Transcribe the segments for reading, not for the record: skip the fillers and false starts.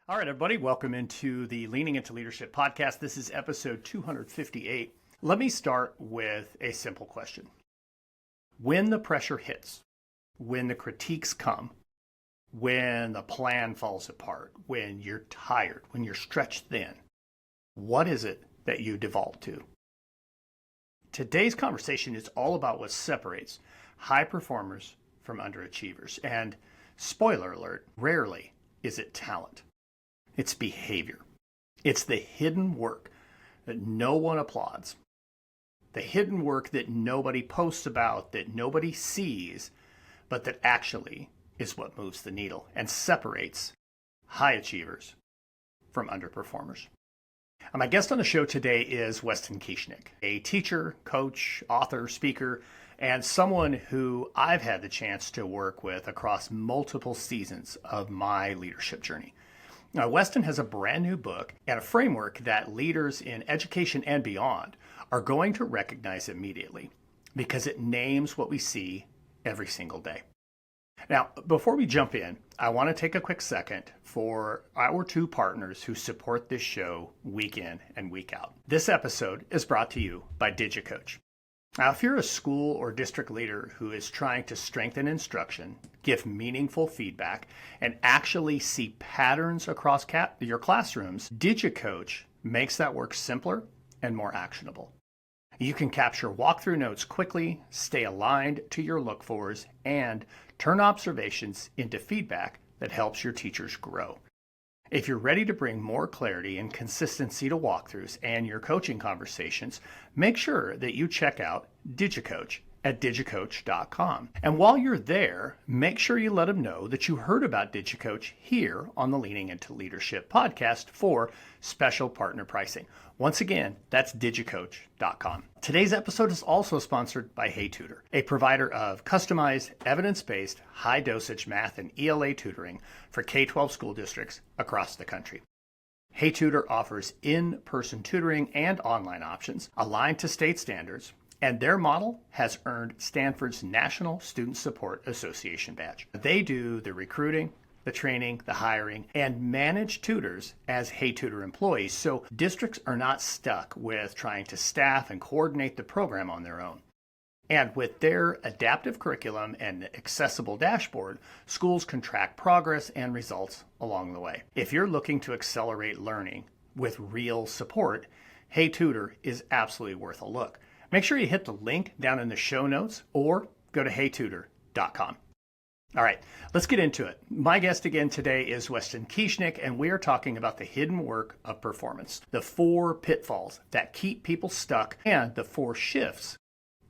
All right, everybody, welcome into the Leaning into Leadership podcast. This is episode 258. Let me start with a simple question. When the pressure hits, when the critiques come, when the plan falls apart, when you're tired, when you're stretched thin, what is it that you default to? Today's conversation is all about what separates high performers from underachievers. And spoiler alert, rarely is it talent. It's behavior. It's the hidden work that no one applauds. The hidden work that nobody posts about, that nobody sees, but that actually is what moves the needle and separates high achievers from underperformers. My guest on the show today is Weston Kieschnick, a teacher, coach, author, speaker, and someone who I've had the chance to work with across multiple seasons of my leadership journey. Now, Weston has a brand new book and a framework that leaders in education and beyond are going to recognize immediately because it names what we see every single day. Now, before we jump in, I want to take a quick second for our two partners who support this show week in and week out. This episode is brought to you by DigiCoach. Now, if you're a school or district leader who is trying to strengthen instruction, give meaningful feedback, and actually see patterns across your classrooms, DigiCoach makes that work simpler and more actionable. You can capture walkthrough notes quickly, stay aligned to your look-fors, and turn observations into feedback that helps your teachers grow. If you're ready to bring more clarity and consistency to walkthroughs and your coaching conversations, make sure that you check out DigiCoach at digicoach.com. And while you're there, make sure you let them know that you heard about DigiCoach here on the Leaning into Leadership podcast for special partner pricing. Once again, that's digicoach.com. Today's episode is also sponsored by HeyTutor, a provider of customized, evidence-based, high-dosage math and ELA tutoring for K-12 school districts across the country. HeyTutor offers in-person tutoring and online options aligned to state standards, and their model has earned Stanford's National Student Support Association badge. They do the recruiting, the training, the hiring, and manage tutors as HeyTutor employees, so districts are not stuck with trying to staff and coordinate the program on their own. And with their adaptive curriculum and accessible dashboard, schools can track progress and results along the way. If you're looking to accelerate learning with real support, HeyTutor is absolutely worth a look. Make sure you hit the link down in the show notes or go to heytutor.com. All right, let's get into it. My guest again today is Weston Kieschnick, and we are talking about the hidden work of performance, the 4 pitfalls that keep people stuck, and the 4 shifts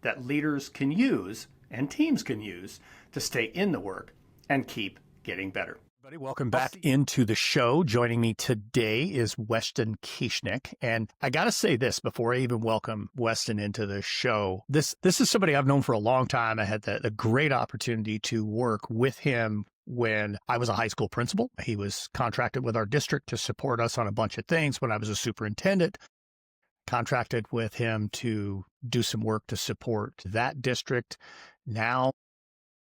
that leaders can use and teams can use to stay in the work and keep getting better. Everybody, welcome back into the show. Joining me today is Weston Kieschnick. And I got to say this before I even welcome Weston into the show. This is somebody I've known for a long time. I had the great opportunity to work with him when I was a high school principal. He was contracted with our district to support us on a bunch of things. When I was a superintendent, contracted with him to do some work to support that district. Now,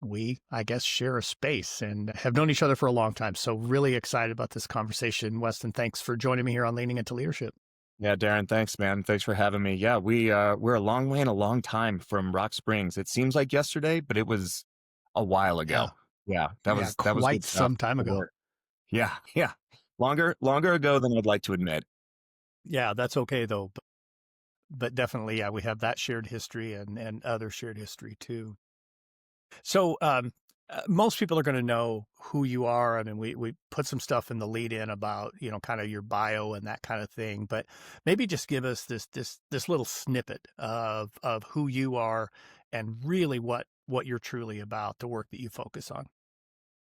we, I guess, share a space and have known each other for a long time. So really excited about this conversation. Weston, thanks for joining me here on Leaning into Leadership. Yeah, Darren, thanks, man. Thanks for having me. Yeah, we're a long way and a long time from Rock Springs. It seems like yesterday, but it was a while ago. Yeah, that was quite good some stuff. time ago. Yeah. Longer ago than I'd like to admit. Yeah, that's okay though. But definitely, yeah, we have that shared history and other shared history too. So most people are going to know who you are. I mean, we put some stuff in the lead in about, kind of your bio and that kind of thing, but maybe just give us this little snippet of who you are and really what you're truly about, the work that you focus on.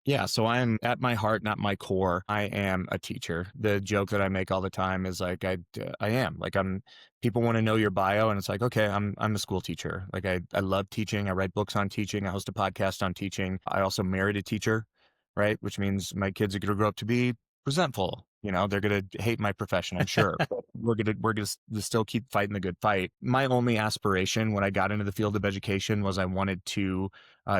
Yeah, so I'm at my heart, not my core. I am a teacher. The joke that I make all the time is like, I am like, people want to know your bio and it's like, okay, I'm a school teacher. Like I love teaching. I write books on teaching. I host a podcast on teaching. I also married a teacher, right? Which means my kids are going to grow up to be resentful, They're going to hate my profession, I'm sure, but we're going to still keep fighting the good fight. My only aspiration when I got into the field of education was I wanted to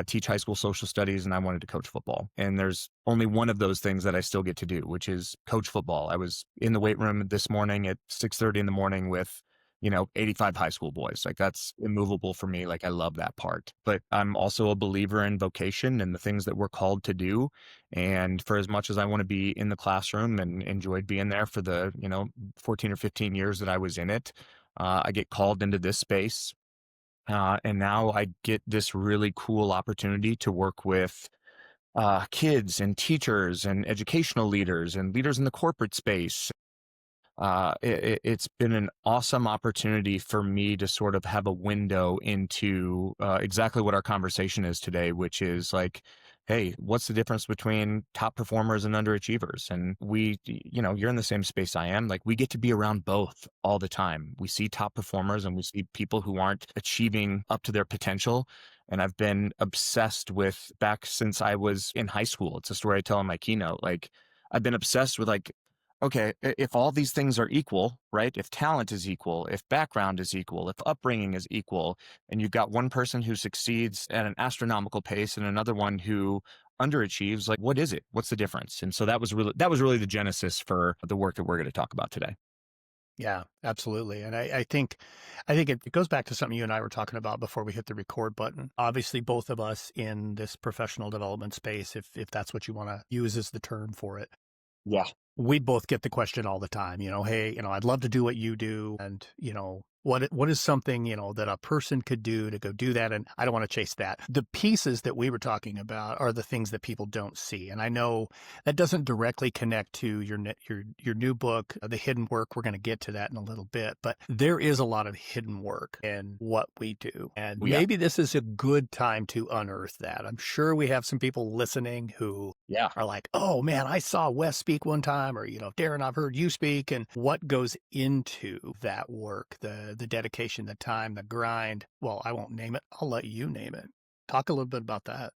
teach high school social studies, and I wanted to coach football. And there's only one of those things that I still get to do, which is coach football. I was in the weight room this morning at 6:30 in the morning with 85 high school boys. Like, that's immovable for me. Like, I love that part, but I'm also a believer in vocation and the things that we're called to do. And for as much as I want to be in the classroom and enjoyed being there for the, 14 or 15 years that I was in it, I get called into this space. And now I get this really cool opportunity to work with kids and teachers and educational leaders and leaders in the corporate space. It's been an awesome opportunity for me to sort of have a window into exactly what our conversation is today, which is like, hey, what's the difference between top performers and underachievers? And you're in the same space I am. Like, we get to be around both all the time. We see top performers and we see people who aren't achieving up to their potential. And I've been obsessed with, back since I was in high school. It's a story I tell in my keynote. Like, I've been obsessed with, like, okay, if all these things are equal, right? If talent is equal, if background is equal, if upbringing is equal, and you've got one person who succeeds at an astronomical pace and another one who underachieves, like, what is it? What's the difference? And so that was really the genesis for the work that we're going to talk about today. Yeah, absolutely. And I think it goes back to something you and I were talking about before we hit the record button. Obviously, both of us in this professional development space, if that's what you want to use as the term for it. Yeah. We both get the question all the time, hey, I'd love to do what you do. And, what is something, that a person could do to go do that? And I don't want to chase that. The pieces that we were talking about are the things that people don't see. And I know that doesn't directly connect to your new book, The Hidden Work. We're going to get to that in a little bit, but there is a lot of hidden work in what we do. And maybe this is a good time to unearth that. I'm sure we have some people listening who are like, oh man, I saw Wes speak one time, or, Darren, I've heard you speak. And what goes into that work, the dedication, the time, the grind. Well, I won't name it. I'll let you name it. Talk a little bit about that.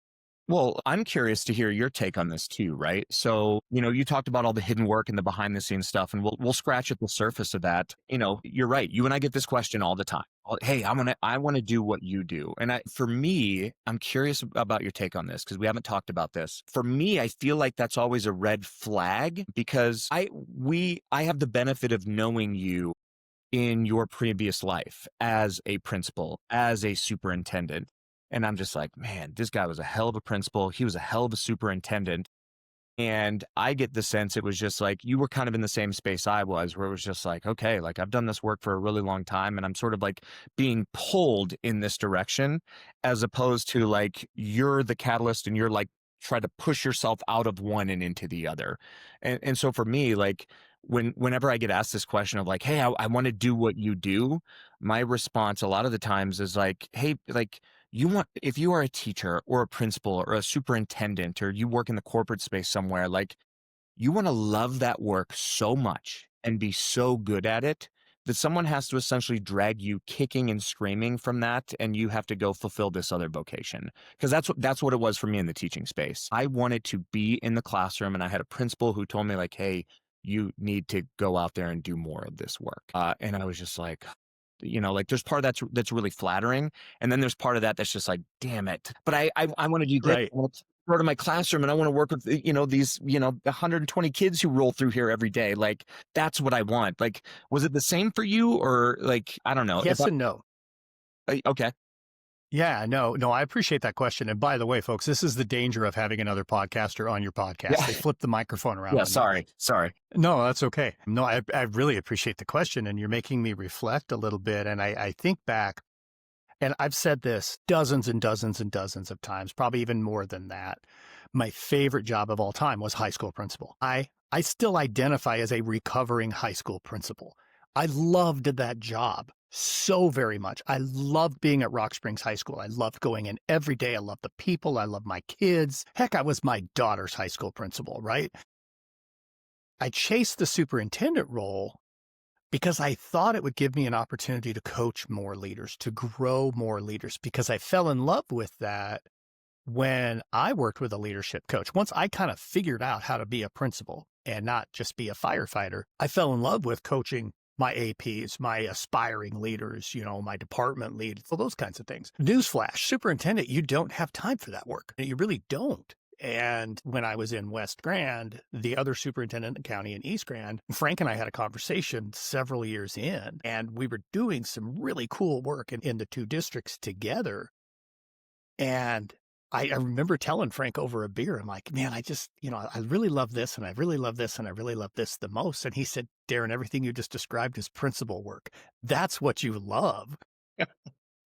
Well, I'm curious to hear your take on this too, right? So, you talked about all the hidden work and the behind the scenes stuff, and we'll scratch at the surface of that. You're right. You and I get this question all the time. Hey, I want to do what you do. And for me, I'm curious about your take on this, because we haven't talked about this. For me, I feel like that's always a red flag, because I have the benefit of knowing you in your previous life as a principal, as a superintendent. And I'm just like, man, this guy was a hell of a principal. He was a hell of a superintendent. And I get the sense it was just like, you were kind of in the same space I was, where it was just like, okay, like, I've done this work for a really long time, and I'm sort of like being pulled in this direction, as opposed to like, you're the catalyst and you're like, try to push yourself out of one and into the other. And so for me, like, whenever I get asked this question of like, hey, I want to do what you do, my response a lot of the times is like, hey, like, if you are a teacher or a principal or a superintendent, or you work in the corporate space somewhere, like, you want to love that work so much and be so good at it that someone has to essentially drag you kicking and screaming from that, and you have to go fulfill this other vocation. Because that's what it was for me in the teaching space. I wanted to be in the classroom, and I had a principal who told me like, hey, you need to go out there and do more of this work. And I was just like, like, there's part of that's really flattering, and then there's part of that's just like, damn it. But I want to do this. Right. I want to go to my classroom, and I want to work with these 120 kids who roll through here every day. Like, that's what I want. Like, was it the same for you, or like, I don't know. Yes and no. Okay. Yeah, no, I appreciate that question. And by the way, folks, this is the danger of having another podcaster on your podcast. Yeah. They flip the microphone around. Yeah, sorry. No, that's okay. No, I really appreciate the question, and you're making me reflect a little bit. And I think back, and I've said this dozens and dozens and dozens of times, probably even more than that. My favorite job of all time was high school principal. I still identify as a recovering high school principal. I loved that job so very much. I loved being at Rock Springs High School. I loved going in every day. I loved the people. I loved my kids. Heck, I was my daughter's high school principal, right? I chased the superintendent role because I thought it would give me an opportunity to coach more leaders, to grow more leaders, because I fell in love with that when I worked with a leadership coach. Once I kind of figured out how to be a principal, and not just be a firefighter. I fell in love with coaching my APs, my aspiring leaders, my department lead, so those kinds of things. Newsflash, superintendent, you don't have time for that work. You really don't. And when I was in West Grand, the other superintendent in the county in East Grand, Frank and I had a conversation several years in, and we were doing some really cool work in the two districts together. And I remember telling Frank over a beer, I'm like, man, I just, I really love this, and I really love this, and I really love this the most. And he said, Darren, everything you just described is principal work. That's what you love.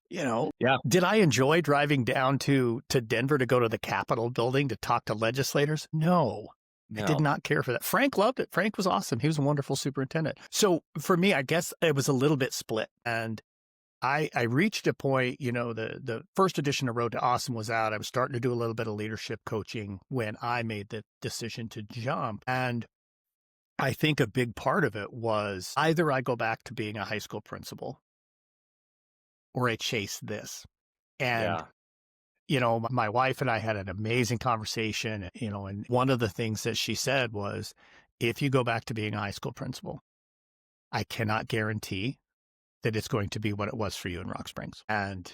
Yeah. Did I enjoy driving down to Denver to go to the Capitol building to talk to legislators? No. I did not care for that. Frank loved it. Frank was awesome. He was a wonderful superintendent. So for me, I guess it was a little bit split. And I reached a point, the first edition of Road to Awesome was out. I was starting to do a little bit of leadership coaching when I made the decision to jump. And I think a big part of it was either I go back to being a high school principal or I chase this. And, my wife and I had an amazing conversation, and one of the things that she said was, if you go back to being a high school principal, I cannot guarantee that it's going to be what it was for you in Rock Springs. And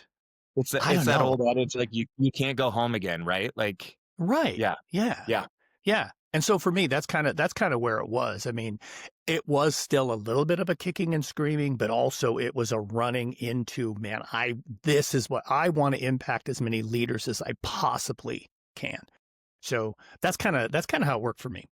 it's that old adage, like you can't go home again, right? Like, right. Yeah. And so for me, that's kind of where it was. I mean, it was still a little bit of a kicking and screaming, but also it was a running into, man, this is what I want to impact as many leaders as I possibly can. So that's kind of how it worked for me.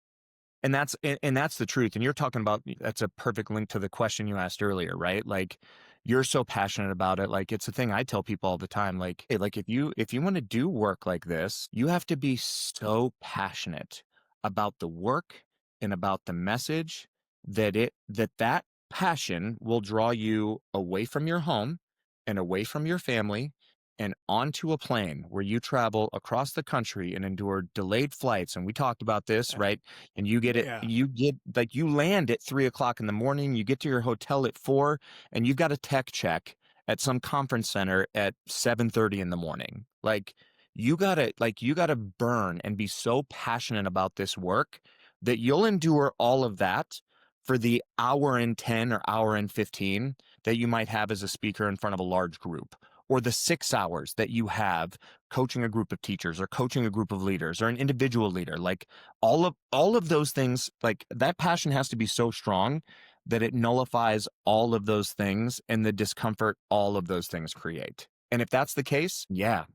And that's the truth. And you're talking about, that's a perfect link to the question you asked earlier, right? Like, you're so passionate about it. Like, it's a thing I tell people all the time. Like, hey, like if you want to do work like this, you have to be so passionate about the work and about the message that passion will draw you away from your home and away from your family and onto a plane where you travel across the country and endure delayed flights. And we talked about this, right? And you you land at 3:00 in the morning, you get to your hotel at 4, and you've got a tech check at some conference center at 7:30 in the morning. Like, you gotta burn and be so passionate about this work that you'll endure all of that for the hour and 10 or hour and 15 that you might have as a speaker in front of a large group, or the 6 hours that you have coaching a group of teachers or coaching a group of leaders or an individual leader. Like, all of those things, like, that passion has to be so strong that it nullifies all of those things and the discomfort all of those things create. And if that's the case,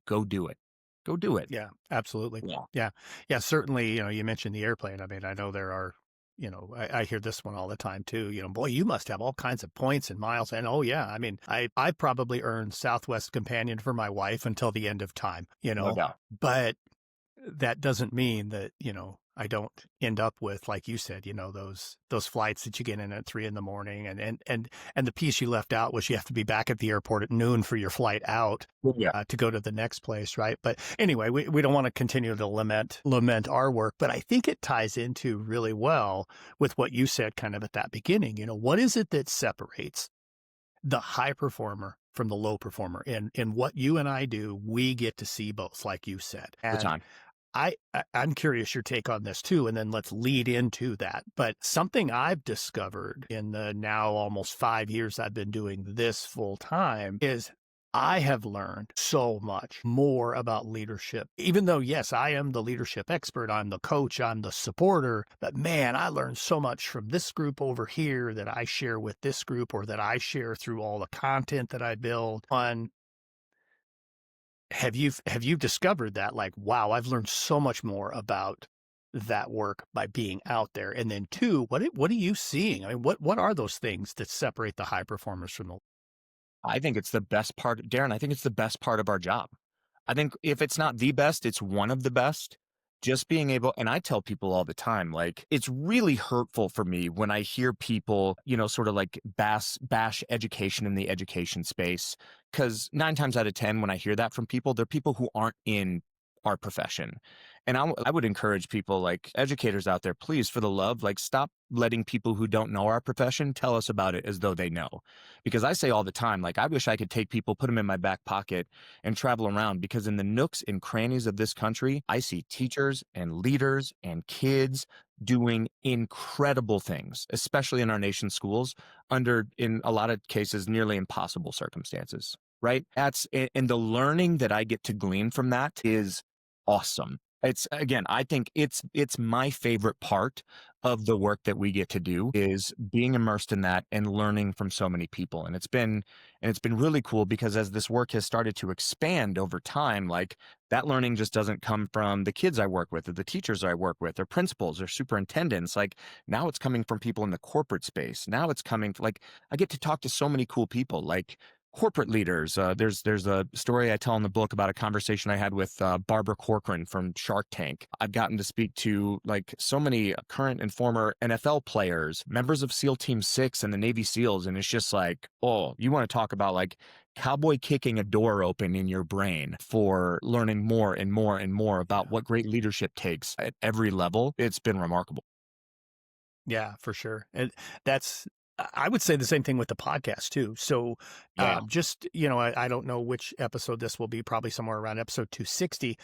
go do it. Go do it. Yeah, absolutely. Yeah. Certainly, you mentioned the airplane. I mean, I know there are, I hear this one all the time too. Boy, you must have all kinds of points and miles. And oh yeah, I mean, I probably earned Southwest Companion for my wife until the end of time, No doubt. but that doesn't mean that, I don't end up with, like you said, those flights that you get in at 3 a.m. and the piece you left out was you have to be back at the airport at noon for your flight out to go to the next place, right? But anyway, we don't want to continue to lament our work, but I think it ties into really well with what you said kind of at that beginning. What is it that separates the high performer from the low performer? In what you and I do, we get to see both, like you said. All the time. I'm curious your take on this too, and then let's lead into that. But something I've discovered in the now almost 5 years I've been doing this full time is I have learned so much more about leadership. Even though, yes, I am the leadership expert, I'm the coach, I'm the supporter, but man, I learned so much from this group over here that I share with this group, or that I share through all the content that I build on. Have you discovered that, like, wow, I've learned so much more about that work by being out there? And then 2, what are you seeing? I mean, what are those things that separate the high performers from the? I think it's the best part, Darren. I think it's the best part of our job. I think if it's not the best, it's one of the best. Just being able, and I tell people all the time, like, it's really hurtful for me when I hear people, sort of like bash education in the education space. Because 9 times out of 10, when I hear that from people, they're people who aren't in our profession. And I would encourage people, like educators out there, please, for the love, like stop letting people who don't know our profession tell us about it as though they know. Because I say all the time, like, I wish I could take people, put them in my back pocket and travel around, because in the nooks and crannies of this country, I see teachers and leaders and kids doing incredible things, especially in our nation's schools, under, in a lot of cases, nearly impossible circumstances, right? And the learning that I get to glean from that is awesome. It's, again, I think it's my favorite part of the work that we get to do, is being immersed in that and learning from so many people. And it's been really cool, because as this work has started to expand over time, like, that learning just doesn't come from the kids I work with or the teachers I work with or principals or superintendents. Like, now it's coming from people in the corporate space. Now it's coming, like, I get to talk to so many cool people, like corporate leaders. There's a story I tell in the book about a conversation I had with Barbara Corcoran from Shark Tank. I've gotten to speak to, like, so many current and former NFL players, members of SEAL Team 6 and the Navy SEALs. And it's just like, oh, you want to talk about, like, cowboy kicking a door open in your brain for learning more and more and more about what great leadership takes at every level. It's been remarkable. Yeah, for sure. And that's, I would say the same thing with the podcast too. So, Yeah. just, I don't know which episode this will be, probably somewhere around episode 260.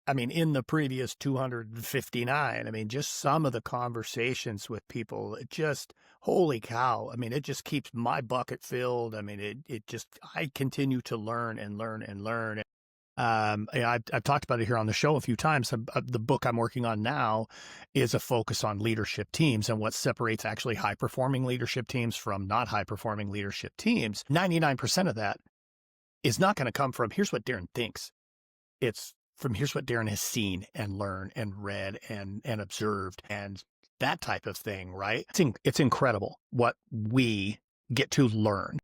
I mean, in the previous 259, I mean, just some of the conversations with people, it just, holy cow. I mean, it just keeps my bucket filled. I mean, it just, I continue to learn and learn and learn. I've talked about it here on the show a few times. The book I'm working on now is a focus on leadership teams and what separates actually high performing leadership teams from not high performing leadership teams. 99% of that is not going to come from here's what Darren thinks. It's from here's what Darren has seen and learned and read and observed and that type of thing, right? It's incredible what we get to learn.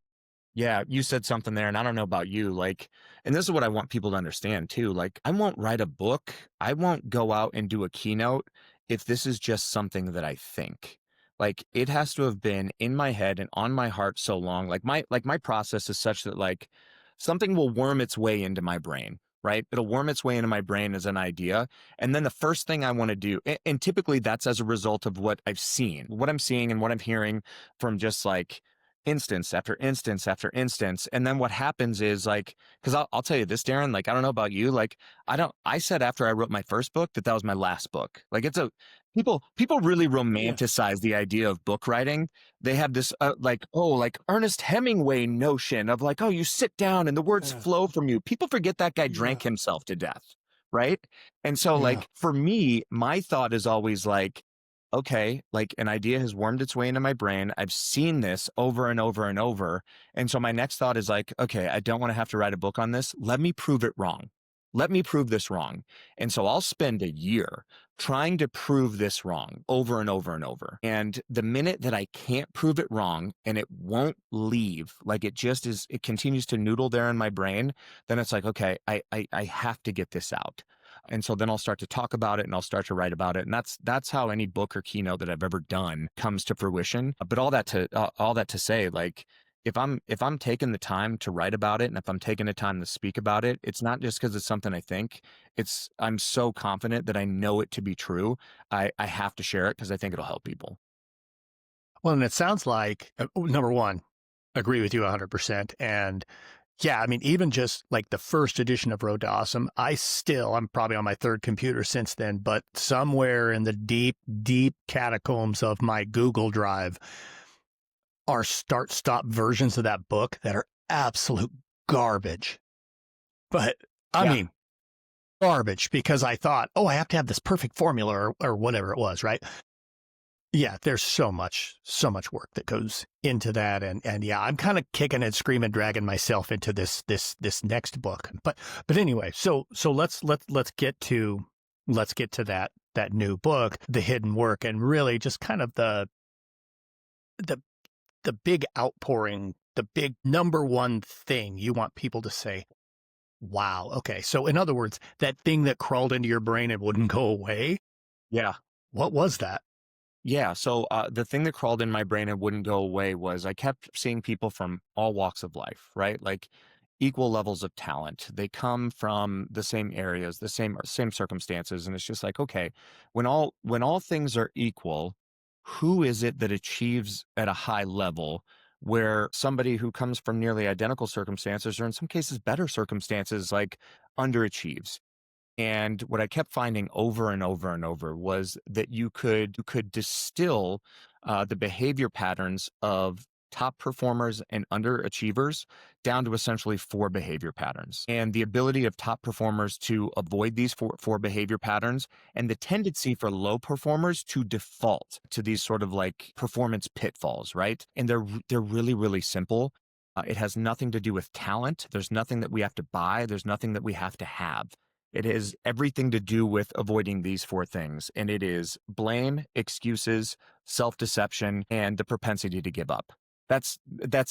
Yeah, you said something there, and I don't know about you, like, and this is what I want people to understand too. Like, I won't write a book, I won't go out and do a keynote if this is just something that I think. Like, it has to have been in my head and on my heart so long. Like my process is such that, like, something will worm its way into my brain, right? It'll worm its way into my brain as an idea. And then the first thing I want to do, and typically that's as a result of what I've seen, what I'm seeing and what I'm hearing from just, like, instance after instance after instance. And then what happens is, like, because I'll tell you this, Darren, like, I don't know about you, like, I said after I wrote my first book that was my last book. Like, people really Yeah. romanticize the idea of book writing. They have this like, oh, like Ernest Hemingway notion of, like, oh, you sit down and the words Yeah. flow from you. People forget that guy Yeah. drank himself to death, right? And so, Yeah. like, for me, my thought is always like, okay, like, an idea has wormed its way into my brain. I've seen this over and over and over. And so my next thought is like, okay, I don't want to have to write a book on this. Let me prove it wrong. Let me prove this wrong. And so I'll spend a year trying to prove this wrong over and over and over. And the minute that I can't prove it wrong and it won't leave, like, it just is, it continues to noodle there in my brain, then it's like, okay, I have to get this out. And so then I'll start to talk about it and I'll start to write about it. And that's how any book or keynote that I've ever done comes to fruition. But all that to say, like, if I'm taking the time to write about it and if I'm taking the time to speak about it, it's not just because it's something I think. I'm so confident that I know it to be true. I have to share it because I think it'll help people. Well, and it sounds like, number one, agree with you 100%. And yeah, I mean, even just like the first edition of Road to Awesome, I'm probably on my third computer since then, but somewhere in the deep, deep catacombs of my Google Drive are start-stop versions of that book that are absolute garbage. But I Yeah. mean, garbage, because I thought, oh, I have to have this perfect formula or whatever it was, right? Yeah, there's so much work that goes into that. And yeah, I'm kind of kicking and screaming, dragging myself into this next book. But anyway, so let's get to that new book, The Hidden Work, and really just kind of the big outpouring, the big number one thing you want people to say, wow, okay. So in other words, that thing that crawled into your brain and wouldn't go away, Yeah. what was that? Yeah. So the thing that crawled in my brain and wouldn't go away was I kept seeing people from all walks of life, right? Like, equal levels of talent. They come from the same areas, the same circumstances, and it's just like, okay, when all things are equal, who is it that achieves at a high level where somebody who comes from nearly identical circumstances, or in some cases better circumstances, like underachieves? And what I kept finding over and over and over was that you could distill the behavior patterns of top performers and underachievers down to essentially four behavior patterns. And the ability of top performers to avoid these four behavior patterns, and the tendency for low performers to default to these sort of like performance pitfalls, right? And they're really, really simple. It has nothing to do with talent. There's nothing that we have to buy. There's nothing that we have to have. It has everything to do with avoiding these four things. And it is blame, excuses, self-deception, and the propensity to give up. That's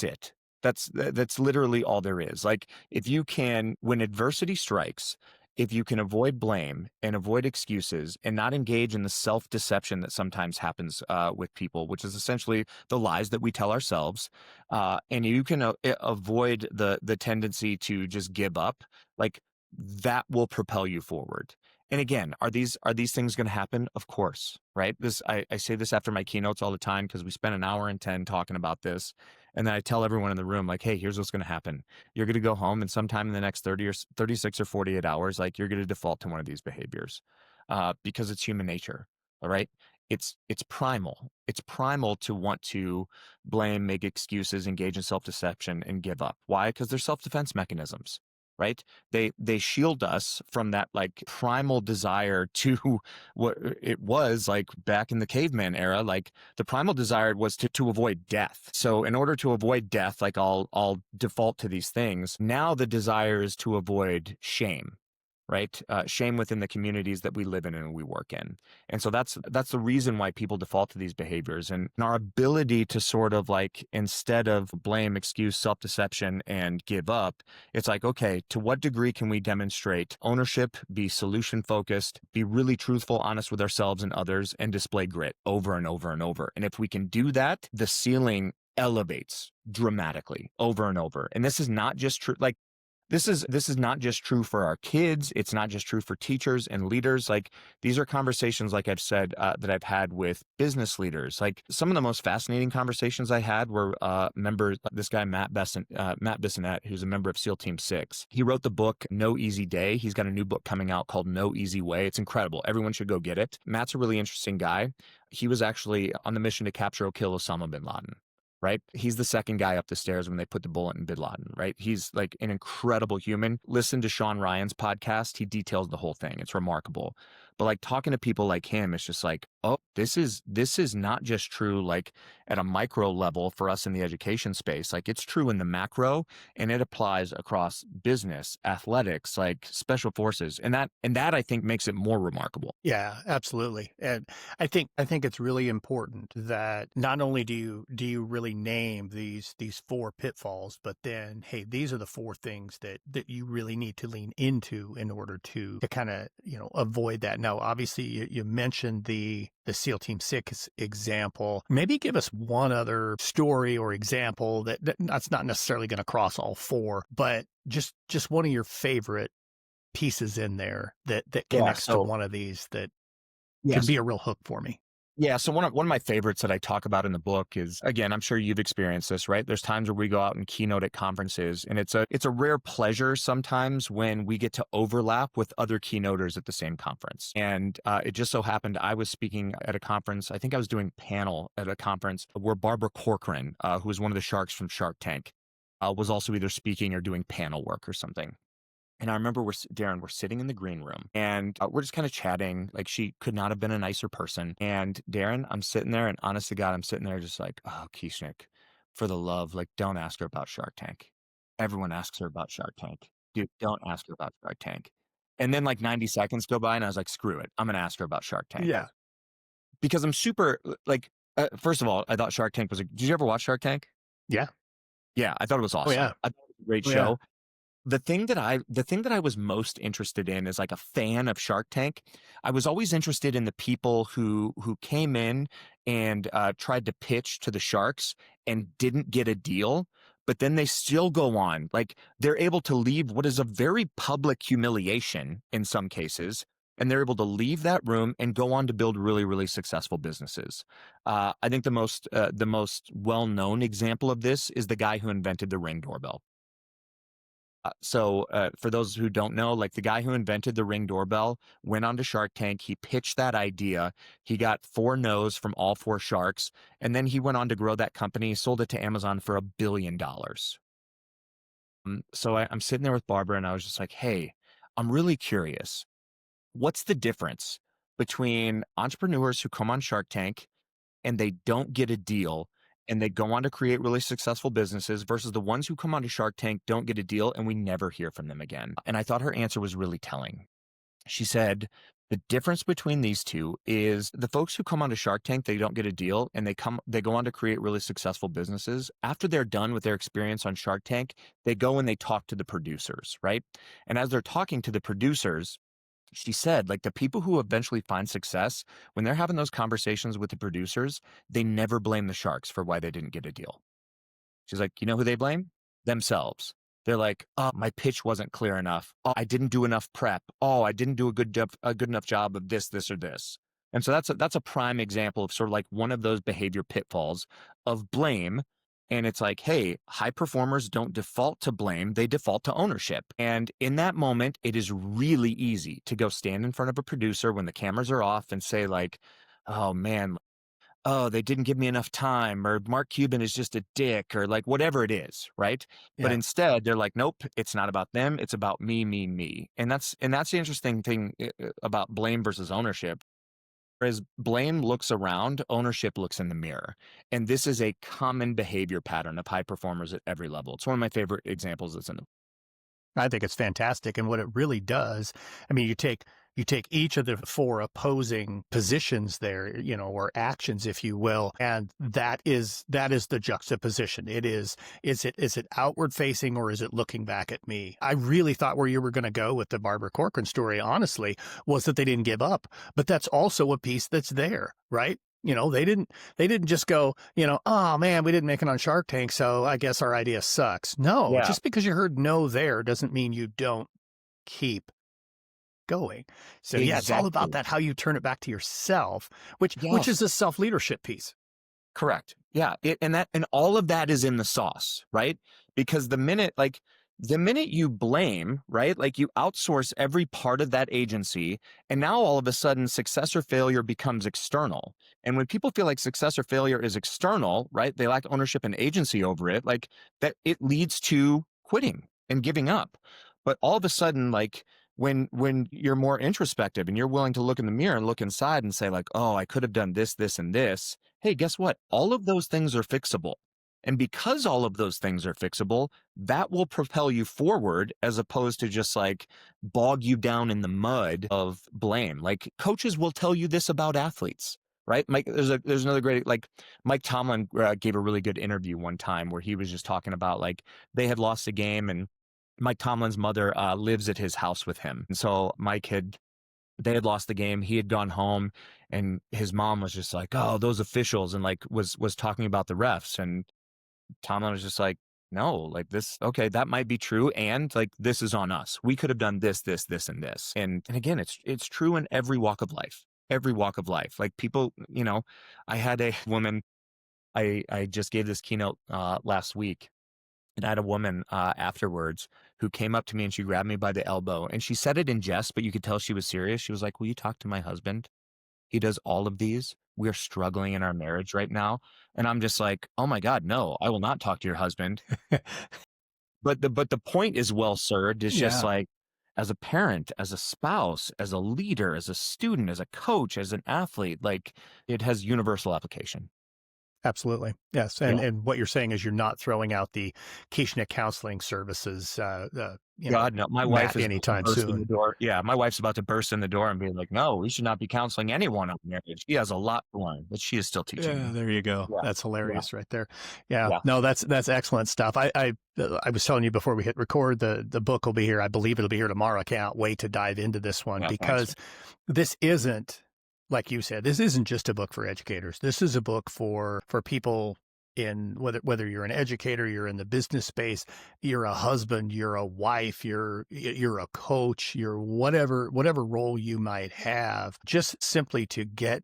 it. That's literally all there is. Like, if you can, when adversity strikes, if you can avoid blame and avoid excuses and not engage in the self-deception that sometimes happens with people, which is essentially the lies that we tell ourselves, and you can avoid the tendency to just give up, like, that will propel you forward. And again, are these things going to happen? Of course, right? I say this after my keynotes all the time because we spent an hour and 10 talking about this. And then I tell everyone in the room, like, hey, here's what's going to happen. You're going to go home, and sometime in the next 30 or 36 or 48 hours, like, you're going to default to one of these behaviors because it's human nature. All right. It's primal. It's primal to want to blame, make excuses, engage in self-deception, and give up. Why? Because they're self-defense mechanisms, right? They shield us from that like primal desire to what it was like back in the caveman era. Like, the primal desire was to avoid death. So in order to avoid death, like, I'll default to these things. Now the desire is to avoid shame. Right? Shame within the communities that we live in and we work in. And so that's the reason why people default to these behaviors. And our ability to sort of like, instead of blame, excuse, self-deception, and give up, it's like, okay, to what degree can we demonstrate ownership, be solution focused, be really truthful, honest with ourselves and others, and display grit over and over and over. And if we can do that, the ceiling elevates dramatically over and over. And this is not just true. Like, this is not just true for our kids. It's not just true for teachers and leaders. Like, these are conversations, like I've said, that I've had with business leaders. Like, some of the most fascinating conversations I had were members. This guy Matt Bissonette, who's a member of SEAL Team 6. He wrote the book No Easy Day. He's got a new book coming out called No Easy Way. It's incredible. Everyone should go get it. Matt's a really interesting guy. He was actually on the mission to capture or kill Osama bin Laden. Right? He's the second guy up the stairs when they put the bullet in bin Laden, right? He's like an incredible human. Listen to Sean Ryan's podcast. He details the whole thing. It's remarkable. But like, talking to people like him, it's just like, oh, this is not just true like at a micro level for us in the education space. Like, it's true in the macro, and it applies across business, athletics, like special forces. And that I think makes it more remarkable. Yeah, absolutely. And I think it's really important that not only do you really name these four pitfalls, but then, hey, these are the four things that you really need to lean into in order to kind of, avoid that. Now, obviously, you mentioned the SEAL Team 6 example. Maybe give us one other story or example that's not necessarily going to cross all four, but just one of your favorite pieces in there that connects to one of these that could be a real hook for me. Yeah. So one of my favorites that I talk about in the book is, again, I'm sure you've experienced this, right? There's times where we go out and keynote at conferences, and it's a rare pleasure sometimes when we get to overlap with other keynoters at the same conference. And it just so happened I was speaking at a conference. I think I was doing panel at a conference where Barbara Corcoran, who is one of the sharks from Shark Tank, was also either speaking or doing panel work or something. And I remember we're sitting in the green room, and we're just kind of chatting. Like, she could not have been a nicer person. And Darren, I'm sitting there, and honest to God, I'm sitting there just like, oh, Kieschnick, for the love, like, don't ask her about Shark Tank. Everyone asks her about Shark Tank. Dude, don't ask her about Shark Tank. And then like 90 seconds go by, and I was like, screw it. I'm going to ask her about Shark Tank. Yeah. Because I'm super, like, first of all, I thought Shark Tank did you ever watch Shark Tank? Yeah. Yeah, I thought it was awesome. Oh, yeah. I thought it was a great show. Yeah. The thing that I was most interested in, is like a fan of Shark Tank, I was always interested in the people who came in and tried to pitch to the sharks and didn't get a deal, but then they still go on. Like they're able to leave what is a very public humiliation in some cases, and they're able to leave that room and go on to build really, really successful businesses. I think the most well-known example of this is the guy who invented the Ring doorbell. For those who don't know, like the guy who invented the Ring doorbell went on to Shark Tank. He pitched that idea. He got 4 no's from all 4 sharks. And then he went on to grow that company, sold it to Amazon for $1 billion. I'm sitting there with Barbara and I was just like, hey, I'm really curious. What's the difference between entrepreneurs who come on Shark Tank and they don't get a deal and they go on to create really successful businesses versus the ones who come onto Shark Tank, don't get a deal, and we never hear from them again? And I thought her answer was really telling. She said, the difference between these two is the folks who come onto Shark Tank, they don't get a deal, and they go on to create really successful businesses. After they're done with their experience on Shark Tank, they go and they talk to the producers, right? And as they're talking to the producers, she said, like the people who eventually find success, when they're having those conversations with the producers, they never blame the sharks for why they didn't get a deal. She's like, you know who they blame? Themselves. They're like, oh, my pitch wasn't clear enough. Oh, I didn't do enough prep. Oh, I didn't do a good enough job of this, or this. And so that's a prime example of sort of like one of those behavior pitfalls of blame. And it's like, hey, high performers don't default to blame, they default to ownership. And in that moment, it is really easy to go stand in front of a producer when the cameras are off and say like, oh man, oh, they didn't give me enough time, or Mark Cuban is just a dick, or like whatever it is, right? But Yeah. instead, they're like, nope, it's not about them, it's about me, me, me. And that's the interesting thing about blame versus ownership. Whereas blame looks around, ownership looks in the mirror. And this is a common behavior pattern of high performers at every level. It's one of my favorite examples that's in the I think it's fantastic. And what it really does, I mean, you take each of the 4 opposing positions there, or actions, if you will, and that is the juxtaposition. Is it outward facing, or is it looking back at me? I really thought where you were going to go with the Barbara Corcoran story, honestly, was that they didn't give up. But that's also a piece that's there, right? They didn't just go, oh man, we didn't make it on Shark Tank, so I guess our idea sucks. No, Yeah, just because you heard no there doesn't mean you don't keep going. So yeah, it's all about exactly. that, how you turn it back to yourself, which is Yes. a self-leadership piece. Correct. Yeah. And all of that is in the sauce, right? Because the minute you blame, right? Like you outsource every part of that agency, and now all of a sudden success or failure becomes external. And when people feel like success or failure is external, right? They lack ownership and agency over it, like that it leads to quitting and giving up. But all of a sudden, like when you're more introspective and you're willing to look in the mirror and look inside and say like, oh, I could have done this, this, and this. Hey, guess what? All of those things are fixable. And because all of those things are fixable, that will propel you forward as opposed to just like bog you down in the mud of blame. Like coaches will tell you this about athletes, right? Mike, there's another great, like Mike Tomlin gave a really good interview one time where he was just talking about like they had lost a game and Mike Tomlin's mother lives at his house with him. And so they had lost the game. He had gone home and his mom was just like, oh, those officials, and like was talking about the refs. And Tomlin was just like, no, like this, okay, that might be true. And like, this is on us. We could have done this, this, this, and this. And again, it's true in every walk of life. Like people, I had a woman, I just gave this keynote last week. And I had a woman afterwards who came up to me and she grabbed me by the elbow and she said it in jest, but you could tell she was serious. She was like, will you talk to my husband? He does all of these. We're struggling in our marriage right now. And I'm just like, oh my God, no, I will not talk to your husband. But the point is well served. It's just Yeah. like, as a parent, as a spouse, as a leader, as a student, as a coach, as an athlete, like it has universal application. Absolutely. Yes. And Yeah. and what you're saying is you're not throwing out the Kieschnick counseling services, God, no. My wife mat is about to anytime burst in the soon. door. Yeah, my wife's about to burst in the door and be like, "No, we should not be counseling anyone on marriage." She has a lot to learn, but she is still teaching Yeah, me. there you go. Yeah, That's yeah, hilarious right there. Yeah. yeah, No, that's excellent stuff. I was telling you before we hit record, the book will be here. I believe it'll be here tomorrow. I can't wait to dive into this one yeah. Thanks. because this isn't, like you said, this isn't just a book for educators. This is a book for people in whether you're an educator, you're in the business space, you're a husband, you're a wife, you're a coach, you're whatever role you might have, just simply to get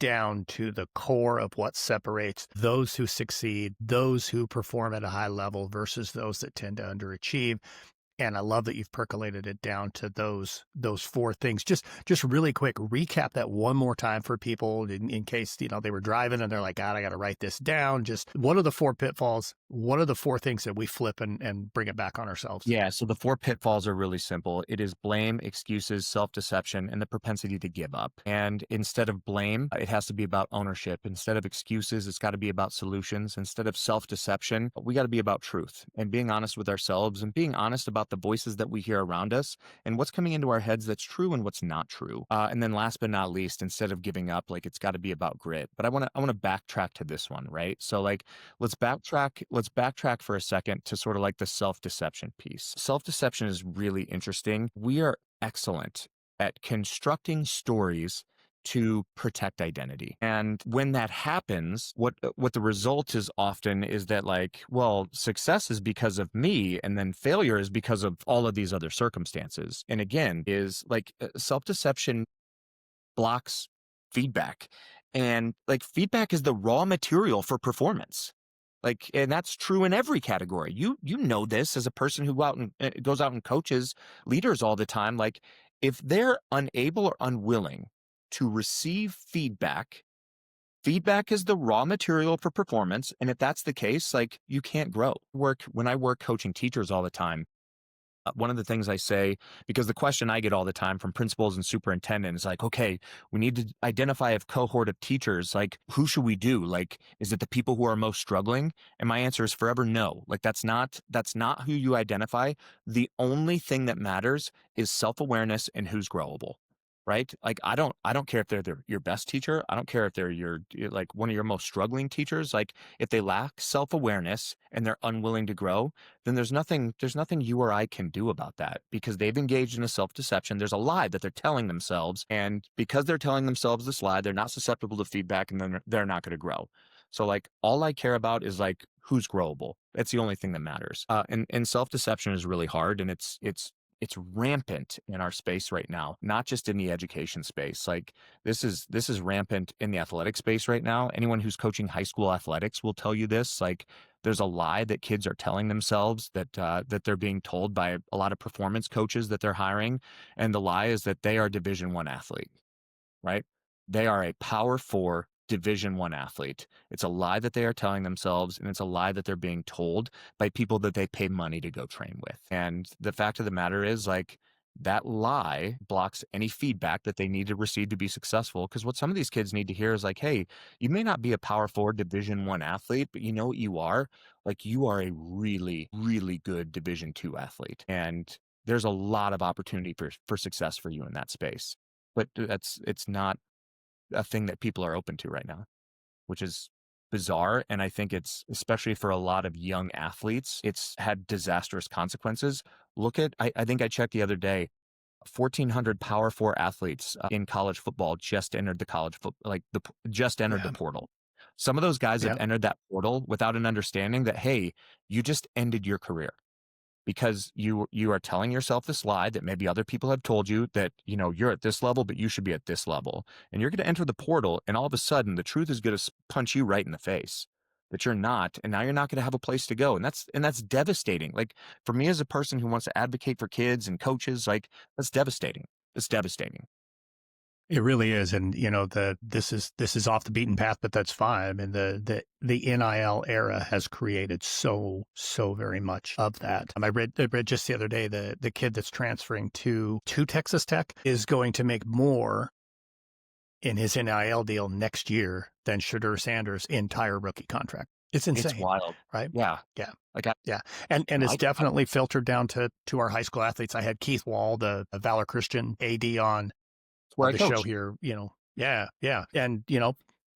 down to the core of what separates those who succeed, those who perform at a high level versus those that tend to underachieve. And I love that you've percolated it down to those four things. Just really quick, recap that one more time for people in case, they were driving and they're like, God, I got to write this down. Just what are the four pitfalls? What are the four things that we flip and bring it back on ourselves? Yeah, so the four pitfalls are really simple. It is blame, excuses, self-deception, and the propensity to give up. And instead of blame, it has to be about ownership. Instead of excuses, it's got to be about solutions. Instead of self-deception, we got to be about truth and being honest with ourselves and being honest about the voices that we hear around us and what's coming into our heads that's true and what's not true. And then last but not least, instead of giving up, like it's got to be about grit. But I want to backtrack to this one, right? So like let's backtrack for a second to sort of like the self-deception piece. Self-deception is really interesting. We are excellent at constructing stories to protect identity. And when that happens, what the result is often is that like, well, success is because of me and then failure is because of all of these other circumstances. And again, is like self-deception blocks feedback. And like feedback is the raw material for performance. Like, and that's true in every category. You know this as a person who goes out and coaches leaders all the time. Like, if they're unable or unwilling to receive feedback, feedback is the raw material for performance. And if that's the case, like you can't grow. When I work coaching teachers all the time, one of the things I say, because the question I get all the time from principals and superintendents is like, okay, we need to identify a cohort of teachers. Like, who should we do? Like, is it the people who are most struggling? And my answer is forever no. Like, that's not who you identify. The only thing that matters is self-awareness and who's growable. Right? Like, I don't care if they're your best teacher. I don't care if they're like one of your most struggling teachers. Like, if they lack self-awareness and they're unwilling to grow, then there's nothing you or I can do about that because they've engaged in a self-deception. There's a lie that they're telling themselves. And because they're telling themselves this lie, they're not susceptible to feedback and then they're not going to grow. So like, all I care about is like, who's growable. That's the only thing that matters. And self-deception is really hard. And it's rampant in our space right now, not just in the education space. Like this is rampant in the athletic space right now. Anyone who's coaching high school athletics will tell you this. Like there's a lie that kids are telling themselves that they're being told by a lot of performance coaches that they're hiring. And the lie is that they are Division I athlete, right? They are a Power 4 Division I athlete. It's a lie that they are telling themselves, and it's a lie that they're being told by people that they pay money to go train with. And the fact of the matter is, like, that lie blocks any feedback that they need to receive to be successful. Because what some of these kids need to hear is like, hey, you may not be a Power 4 Division I athlete, but you know what you are? Like, you are a really, really good Division II athlete. And there's a lot of opportunity for success for you in that space. But it's not a thing that people are open to right now, which is bizarre. And I think it's, especially for a lot of young athletes, it's had disastrous consequences. I think I checked the other day, 1,400 Power 4 athletes in college football just entered the the portal. Some of those guys have entered that portal without an understanding that, hey, you just ended your career. Because you are telling yourself this lie that maybe other people have told you that, you're at this level, but you should be at this level. And you're going to enter the portal, and all of a sudden, the truth is going to punch you right in the face that you're not, and now you're not going to have a place to go. And that's devastating. Like, for me as a person who wants to advocate for kids and coaches, like, that's devastating. It's devastating. It really is. And, this is off the beaten path, but that's fine. I mean, the NIL era has created so very much of that. I read just the other day, the kid that's transferring to Texas Tech is going to make more in his NIL deal next year than Shadur Sanders' entire rookie contract. It's insane. It's wild. Right? Yeah. Yeah. And it's definitely filtered down to our high school athletes. I had Keith Wall, the Valor Christian AD on the show here, Yeah. And,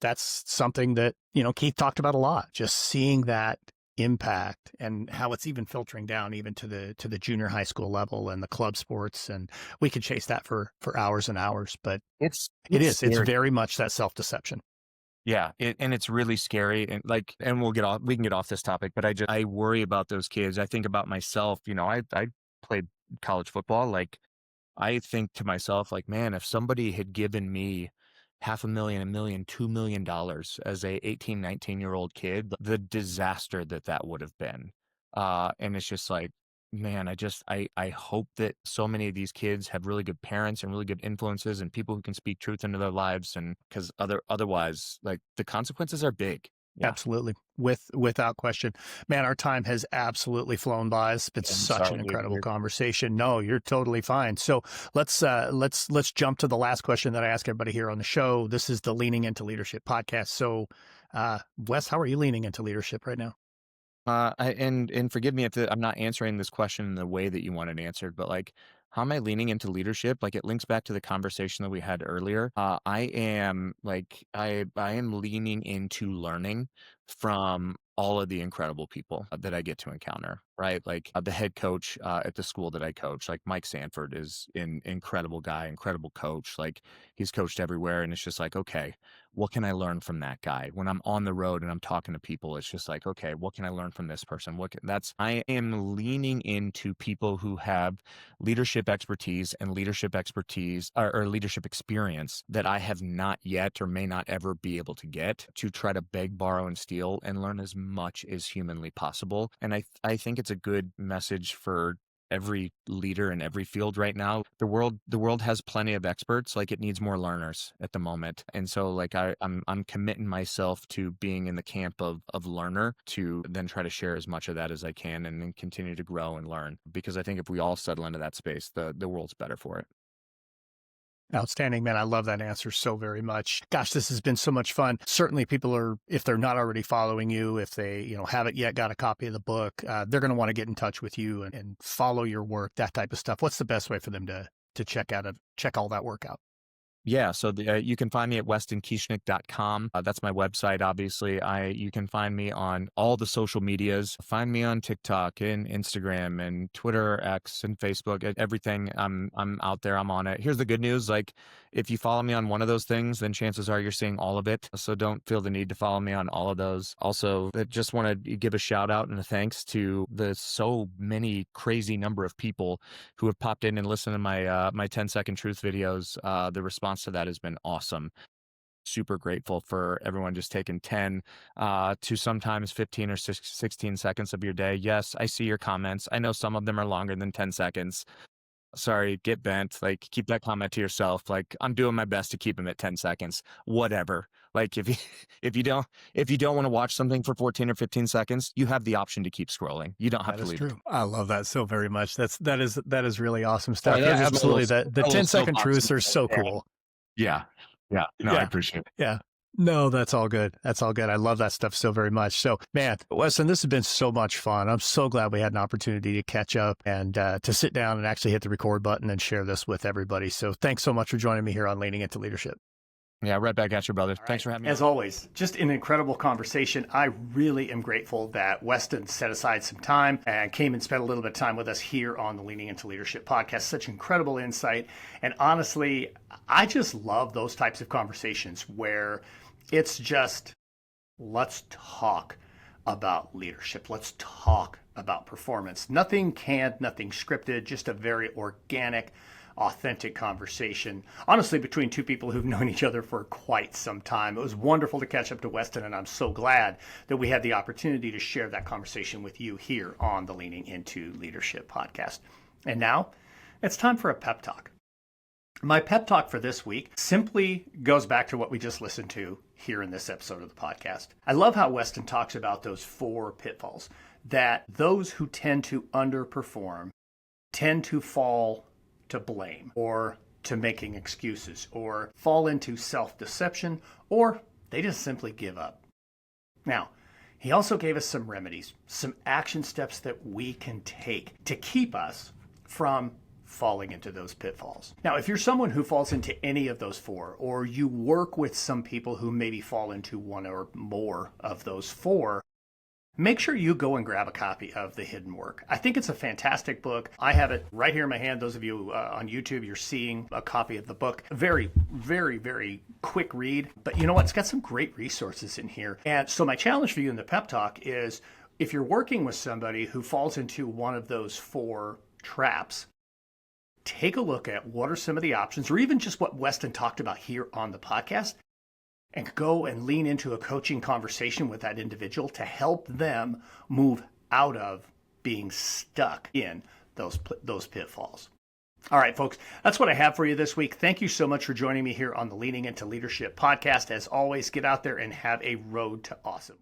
that's something that, Keith talked about a lot, just seeing that impact and how it's even filtering down even to the junior high school level and the club sports. And we could chase that for hours and hours, but it is very much that self-deception. Yeah, and it's really scary, and like, and we can get off this topic, but I worry about those kids. I think about myself, I played college football. Like, I think to myself, like, man, if somebody had given me half a million, a million, $2 million as a 18, 19-year-old kid, the disaster that would have been. And it's just like, man, I hope that so many of these kids have really good parents and really good influences and people who can speak truth into their lives. And because otherwise, like, the consequences are big. Yeah. Absolutely. Without question. Man, our time has absolutely flown by. It's been I'm such an sorry. incredible conversation. No, you're totally fine. So let's jump to the last question that I ask everybody here on the show. This is the Leaning Into Leadership podcast. So Wes, how are you leaning into leadership right now? And forgive me if I'm not answering this question in the way that you want it answered, but like, how am I leaning into leadership? Like, it links back to the conversation that we had earlier. I am leaning into learning from all of the incredible people that I get to encounter. Right, like, the head coach at the school that I coach, like Mike Sanford, is an incredible guy, incredible coach. Like, he's coached everywhere, and it's just like, okay, what can I learn from that guy? When I'm on the road and I'm talking to people, it's just like, okay, what can I learn from this person? I am leaning into people who have leadership expertise and leadership expertise or leadership experience that I have not yet or may not ever be able to get, to try to beg, borrow, and steal and learn as much as humanly possible. And I think it's a good message for every leader in every field right now. The world has plenty of experts. Like, it needs more learners at the moment. And so, like, I'm committing myself to being in the camp of learner, to then try to share as much of that as I can and then continue to grow and learn. Because I think if we all settle into that space, the world's better for it. Outstanding, man. I love that answer so very much. Gosh, this has been so much fun. Certainly people are, if they're not already following you, if they, haven't yet got a copy of the book, they're going to want to get in touch with you and follow your work, that type of stuff. What's the best way for them to check all that work out? Yeah, so you can find me at westonkieschnick.com. That's my website, obviously. You can find me on all the social medias. Find me on TikTok and Instagram and Twitter, X, and Facebook. Everything. I'm out there. I'm on it. Here's the good news: like, if you follow me on one of those things, then chances are you're seeing all of it. So don't feel the need to follow me on all of those. Also, I just want to give a shout out and a thanks to the so many crazy number of people who have popped in and listened to my 10-second truth videos. The response to that has been awesome. Super grateful for everyone just taking 10 to sometimes 15 or 16 seconds of your day. Yes, I see your comments. I know some of them are longer than 10 seconds. Sorry, get bent. Like, keep that comment to yourself. Like, I'm doing my best to keep them at 10 seconds. Whatever. Like, if you if you don't want to watch something for 14 or 15 seconds, you have the option to keep scrolling. You don't have That to is leave it. true. I love that so very much. That is really awesome stuff. Sorry, Yeah, that's just absolutely. The my little 10-second soapbox. truths are so cool. Yeah. Yeah. No, I Yeah. appreciate it. Yeah. No, that's all good. That's all good. I love that stuff so very much. So, man, Weston, this has been so much fun. I'm so glad we had an opportunity to catch up and to sit down and actually hit the record button and share this with everybody. So thanks so much for joining me here on Leaning Into Leadership. Yeah, right back at you, brother. Thanks for having me. As always, just an incredible conversation. I really am grateful that Weston set aside some time and came and spent a little bit of time with us here on the Leaning Into Leadership podcast. Such incredible insight. And honestly, I just love those types of conversations where it's just, let's talk about leadership. Let's talk about performance. Nothing canned, nothing scripted, just a very organic, authentic conversation, honestly, between two people who've known each other for quite some time. It was wonderful to catch up to Weston, and I'm so glad that we had the opportunity to share that conversation with you here on the Leaning Into Leadership podcast. And now it's time for a pep talk. My pep talk for this week simply goes back to what we just listened to here in this episode of the podcast. I love how Weston talks about those 4 pitfalls, that those who tend to underperform tend to fall to blame or to making excuses or fall into self-deception, or they just simply give up. Now, he also gave us some remedies, some action steps that we can take to keep us from falling into those pitfalls. Now, if you're someone who falls into any of those 4, or you work with some people who maybe fall into one or more of those 4, make sure you go and grab a copy of The Hidden Work. I think it's a fantastic book. I have it right here in my hand. Those of you on YouTube, you're seeing a copy of the book. Very, very, very quick read. But you know what? It's got some great resources in here. And so my challenge for you in the pep talk is, if you're working with somebody who falls into one of those 4 traps, take a look at what are some of the options, or even just what Weston talked about here on the podcast, and go and lean into a coaching conversation with that individual to help them move out of being stuck in those pitfalls. All right, folks, that's what I have for you this week. Thank you so much for joining me here on the Leaning Into Leadership podcast. As always, get out there and have a road to awesome.